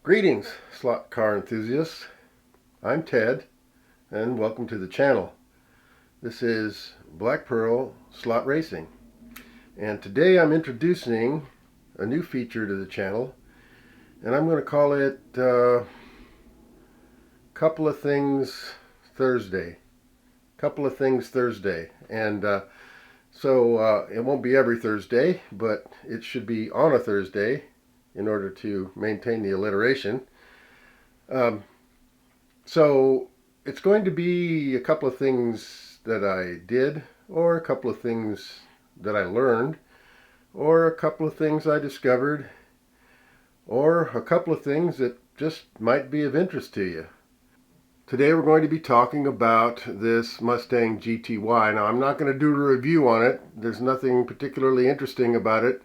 Greetings, slot car enthusiasts. I'm Ted, and welcome to the channel. This is Black Pearl Slot Racing, and today I'm introducing a new feature to the channel, and I'm going to call it Coupla Things Thursday. Coupla Things Thursday, and so it won't be every Thursday, but it should be on a Thursday in order to maintain the alliteration. So it's going to be a couple of things that I did, or a couple of things that I learned, or a couple of things I discovered, or a couple of things that just might be of interest to you. Today we're going to be talking about this Mustang GTY. Now, I'm not going to do a review on it. There's nothing particularly interesting about it,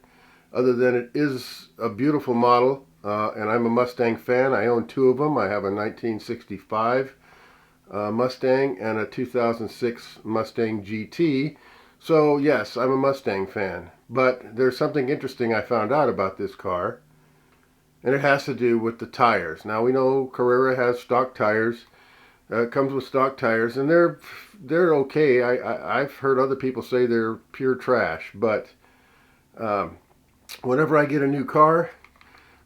other than it is a beautiful model, and I'm a Mustang fan. I own two of them. I have a 1965 Mustang and a 2006 Mustang GT. So yes, I'm a Mustang fan. But there's something interesting I found out about this car, and it has to do with the tires. Now, we know Carrera has stock tires. It comes with stock tires, and they're okay. I've heard other people say they're pure trash, but whenever I get a new car,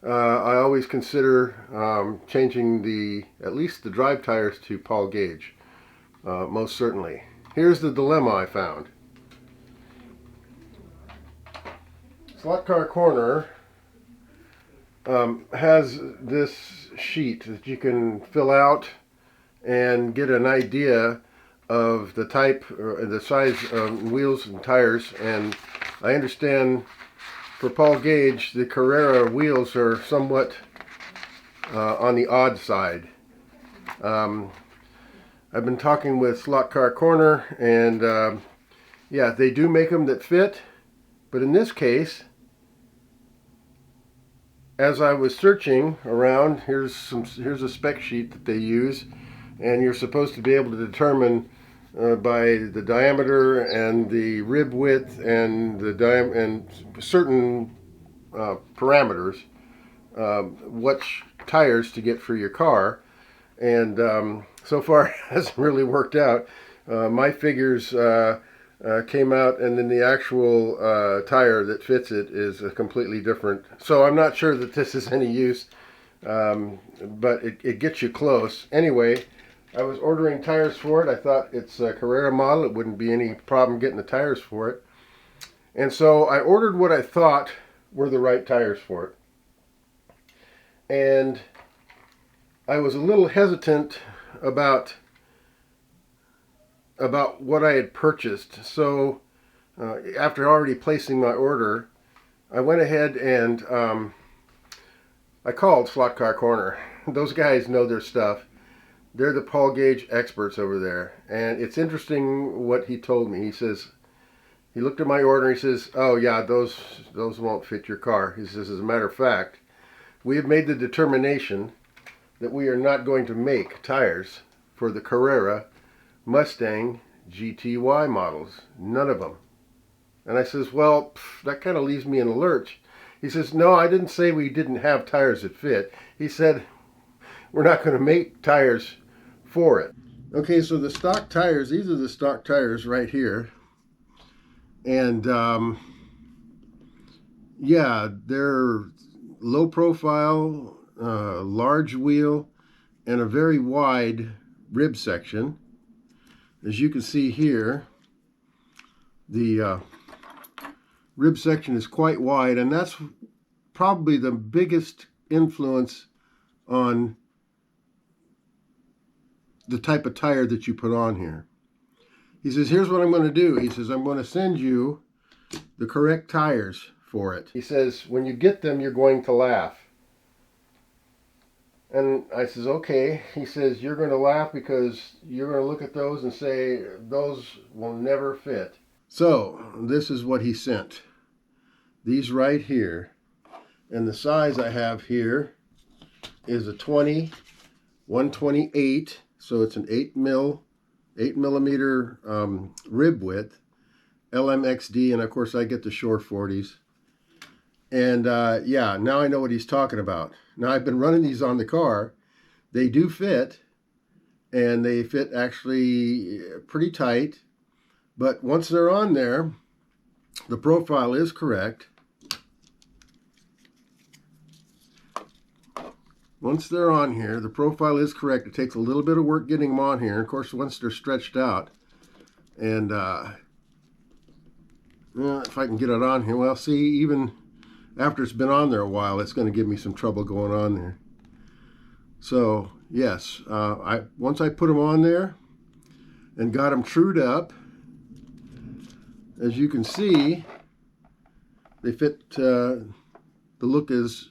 I always consider changing at least the drive tires to Paul Gage, most certainly. Here's the dilemma I found. Slot Car Corner has this sheet that you can fill out and get an idea of the type, or the size of wheels and tires. And I understand for Paul Gage, the Carrera wheels are somewhat on the odd side. I've been talking with Slot Car Corner, and yeah, they do make them that fit. But in this case, as I was searching around, here's a spec sheet that they use, and you're supposed to be able to determine by the diameter and the rib width and and certain parameters which tires to get for your car. And so far it hasn't really worked out. My figures came out, and then the actual tire that fits it is completely different. So I'm not sure that this is any use, but it gets you close. Anyway, I was ordering tires for it. I thought it's a Carrera model. It wouldn't be any problem getting the tires for it. And so I ordered what I thought were the right tires for it. And I was a little hesitant about what I had purchased. So after already placing my order, I went ahead and I called Slot Car Corner. Those guys know their stuff. They're the Paul Gage experts over there. And it's interesting what he told me. He says, he looked at my order and he says, oh yeah, those won't fit your car. He says, as a matter of fact, we have made the determination that we are not going to make tires for the Carrera Mustang GTY models. None of them. And I says, well, that kind of leaves me in a lurch. He says, no, I didn't say we didn't have tires that fit. He said, we're not going to make tires for it. Okay, so the stock tires, these are the stock tires right here. And yeah, they're low profile, large wheel, and a very wide rib section. As you can see here, the rib section is quite wide, and that's probably the biggest influence on the type of tire that you put on here. He says, here's what I'm going to do. He says, I'm going to send you the correct tires for it. He says, when you get them, you're going to laugh. And I says, okay. He says, you're going to laugh because you're going to look at those and say, those will never fit. So this is what he sent. These right here. And the size I have here is a 128. So it's an 8 millimeter rib width, LMXD, and of course I get the Shore 40s. And yeah, now I know what he's talking about. Now, I've been running these on the car. They do fit, and they fit actually pretty tight. But once they're on there, the profile is correct. Once they're on here, the profile is correct. It takes a little bit of work getting them on here. Of course, once they're stretched out, and if I can get it on here, well, see, even after it's been on there a while, it's going to give me some trouble going on there. So, yes, once I put them on there and got them trued up, as you can see, they fit, the look is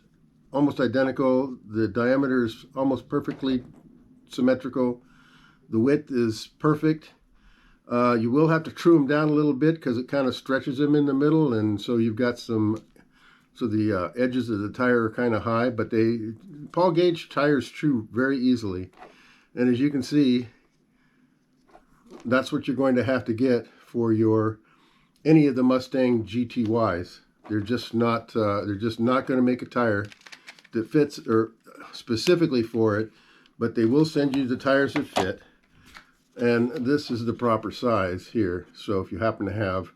almost identical. The diameter is almost perfectly symmetrical. The width is perfect. You will have to true them down a little bit because it kind of stretches them in the middle, and so you've got some, so the edges of the tire are kind of high, but Paul Gage tires true very easily. And as you can see, that's what you're going to have to get for any of the Mustang GTYs. They're just not going to make a tire that fits or specifically for it, but they will send you the tires that fit. And this is the proper size here. So if you happen to have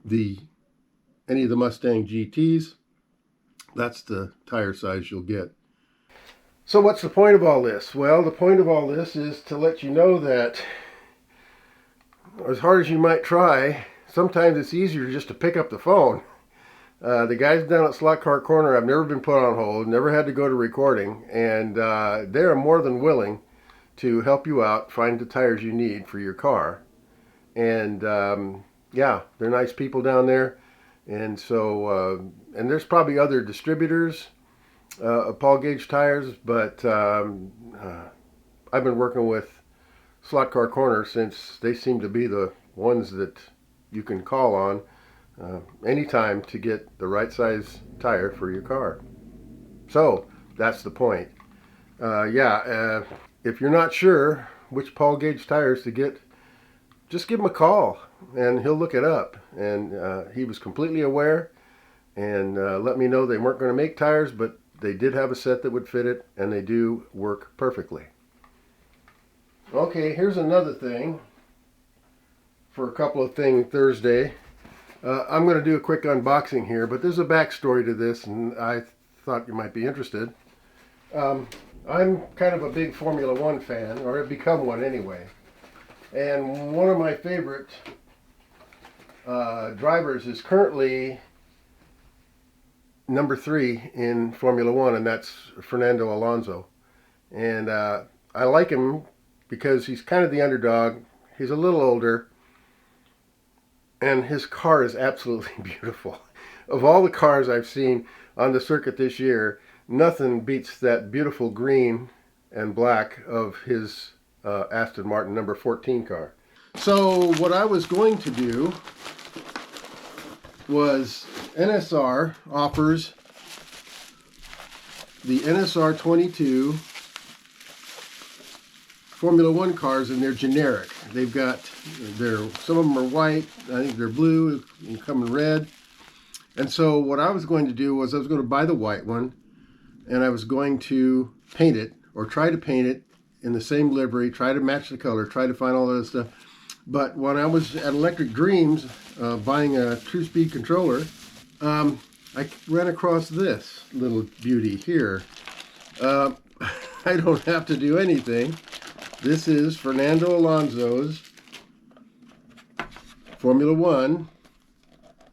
any of the Mustang GTs, that's the tire size you'll get. So what's the point of all this? Well, the point of all this is to let you know that as hard as you might try, sometimes it's easier just to pick up the phone. The guys down at Slot Car Corner, I've never been put on hold, never had to go to recording, and they are more than willing to help you out, find the tires you need for your car. And yeah, they're nice people down there. And so, and there's probably other distributors of Paul Gage tires, but I've been working with Slot Car Corner since they seem to be the ones that you can call on anytime to get the right size tire for your car. So that's the point. If you're not sure which Paul Gage tires to get, just give him a call and he'll look it up. And he was completely aware and let me know they weren't going to make tires, but they did have a set that would fit it, and they do work perfectly. Okay, here's another thing for a Coupla Things Thursday. I'm going to do a quick unboxing here, but there's a backstory to this, and I thought you might be interested. I'm kind of a big Formula 1 fan, or have become one anyway. And one of my favorite drivers is currently number 3 in Formula 1, and that's Fernando Alonso. And I like him because he's kind of the underdog. He's a little older, and his car is absolutely beautiful. Of all the cars I've seen on the circuit this year, nothing beats that beautiful green and black of his Aston Martin number 14 car. So what I was going to do was, NSR offers the NSR 22 Formula 1 cars, and they're generic. They've got, some of them are white, I think they're blue, and come in red. And so what I was going to do was I was going to buy the white one, and I was going to paint it, or try to paint it in the same livery, try to match the color, try to find all that stuff. But when I was at Electric Dreams buying a two-speed controller, I ran across this little beauty here. I don't have to do anything. This is Fernando Alonso's Formula 1.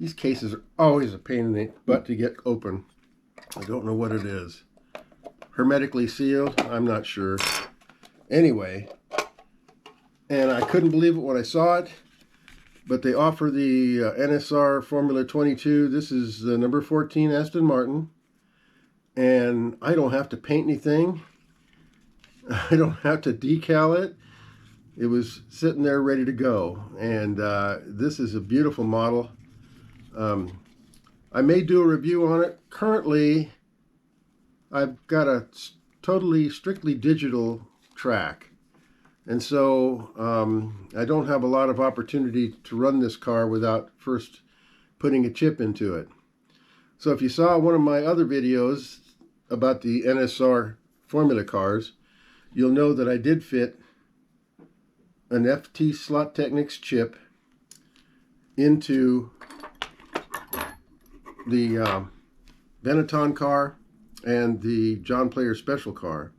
These cases are always a pain in the butt to get open. I don't know what it is. Hermetically sealed? I'm not sure. Anyway, and I couldn't believe it when I saw it, but they offer the NSR Formula 22. This is the number 14 Aston Martin, and I don't have to paint anything. I don't have to decal it. It was sitting there ready to go, and this is a beautiful model. I may do a review on it. Currently, I've got a strictly digital track, and so I don't have a lot of opportunity to run this car without first putting a chip into it. So if you saw one of my other videos, about the NSR Formula cars, you'll know that I did fit an FT Slot Technics chip into the Benetton car and the John Player Special car.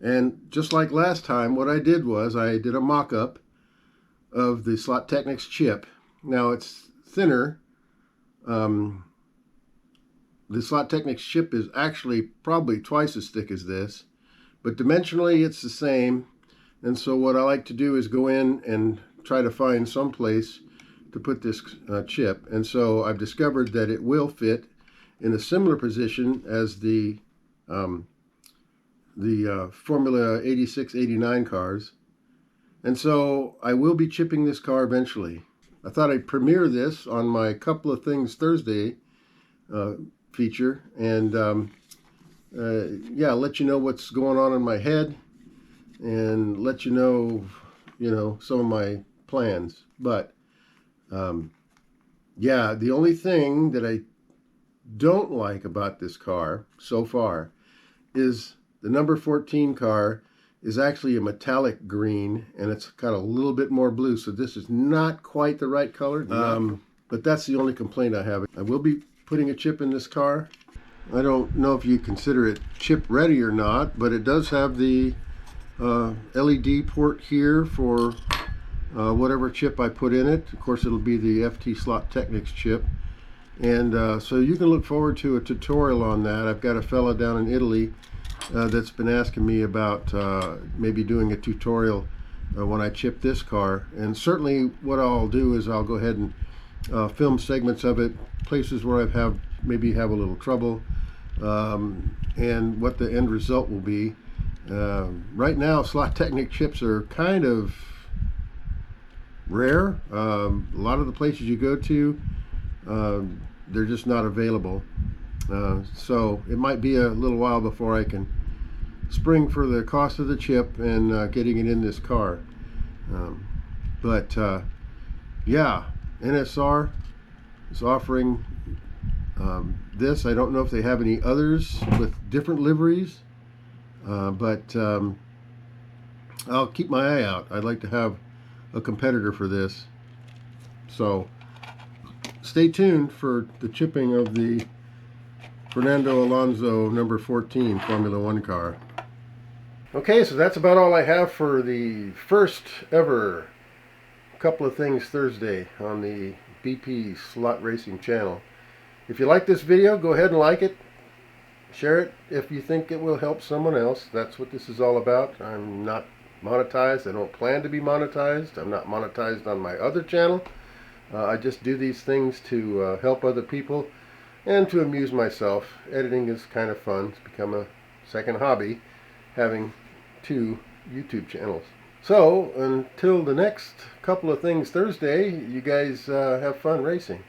And just like last time, what I did was I did a mock-up of the Slot Technics chip. Now it's thinner. The Slot Technics chip is actually probably twice as thick as this, but dimensionally it's the same. And so what I like to do is go in and try to find some place to put this chip. And so I've discovered that it will fit in a similar position as the Formula 86, 89 cars. And so I will be chipping this car eventually. I thought I'd premiere this on my Coupla Things Thursday feature, and yeah, let you know what's going on in my head and let you know some of my plans. But yeah, the only thing that I don't like about this car so far is the number 14 car is actually a metallic green, and it's got a little bit more blue, so this is not quite the right color. But that's the only complaint I have. I will be putting a chip in this car. I don't know if you consider it chip ready or not, but it does have the LED port here for whatever chip I put in it. Of course, it'll be the FT Slot Technics chip. And so you can look forward to a tutorial on that. I've got a fella down in Italy that's been asking me about maybe doing a tutorial when I chip this car. And certainly what I'll do is I'll go ahead and film segments of it, places where I maybe have a little trouble, and what the end result will be. Right now, Slot Technic chips are kind of rare. A lot of the places you go to, they're just not available. So it might be a little while before I can spring for the cost of the chip and getting it in this car. But yeah, NSR is offering this. I don't know if they have any others with different liveries, but I'll keep my eye out. I'd like to have a competitor for this. So stay tuned for the chipping of the Fernando Alonso number 14 Formula 1 car. Okay, so that's about all I have for the first ever Coupla Things Thursday on the BP Slot Racing channel. If you like this video, go ahead and like it. Share it if you think it will help someone else. That's what this is all about. I'm not monetized. I don't plan to be monetized. I'm not monetized on my other channel. I just do these things to help other people and to amuse myself. Editing is kind of fun. It's become a second hobby, having 2 YouTube channels. So until the next Coupla Things Thursday, you guys have fun racing.